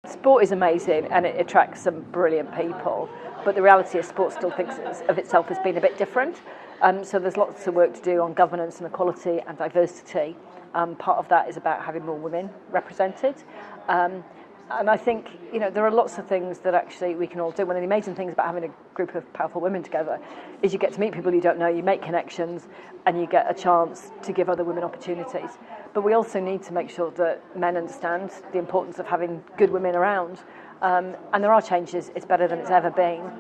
Sport is amazing and it attracts some brilliant people, but the reality is sport still thinks of itself as being a bit different. So there's lots of work to do on governance and equality and diversity. Part of that is about having more women represented. And I think, there are lots of things that actually we can all do. One of the amazing things about having a group of powerful women together is you get to meet people you don't know, you make connections, and you get a chance to give other women opportunities. But we also need to make sure that men understand the importance of having good women around. And there are changes. It's better than it's ever been,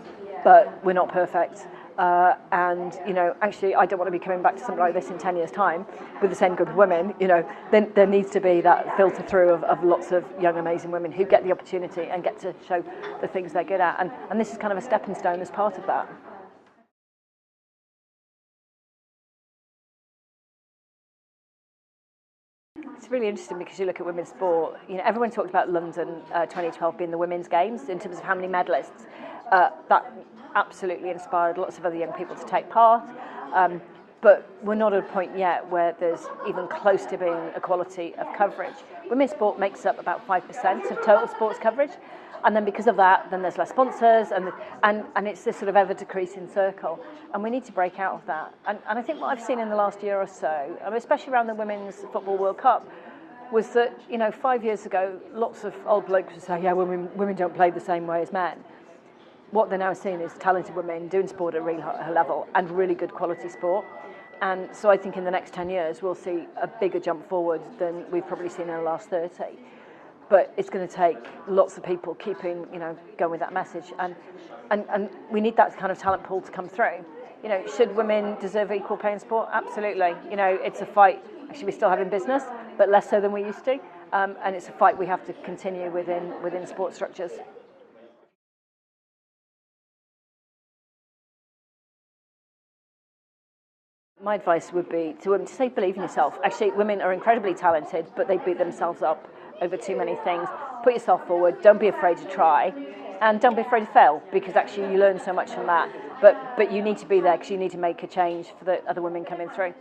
but we're not perfect. Actually, I don't want to be coming back to something like this in 10 years' time with the same group of women. Then there needs to be that filter through of lots of young, amazing women who get the opportunity and get to show the things they're good at. And this is kind of a stepping stone as part of that. It's really interesting because you look at women's sport. Everyone talked about London 2012 being the women's games in terms of how many medalists. That absolutely inspired lots of other young people to take part. But we're not at a point yet where there's even close to being equality of coverage. Women's sport makes up about 5% of total sports coverage. And then because of that, then there's less sponsors and it's this sort of ever-decreasing circle. And we need to break out of that. And I think what I've seen in the last year or so, especially around the Women's Football World Cup, was that, 5 years ago, lots of old blokes would say, yeah, women don't play the same way as men. What they're now seeing is talented women doing sport at a really high level and really good quality sport. And so I think in the next 10 years, we'll see a bigger jump forward than we've probably seen in the last 30. But it's going to take lots of people keeping, going with that message. And we need that kind of talent pool to come through. Should women deserve equal pay in sport? Absolutely. It's a fight. Actually, we still have in business, but less so than we used to. And it's a fight we have to continue within sport structures. My advice would be to women to say believe in yourself. Actually, women are incredibly talented, but they beat themselves up over too many things. Put yourself forward, don't be afraid to try, and don't be afraid to fail, because actually you learn so much from that. But you need to be there because you need to make a change for the other women coming through.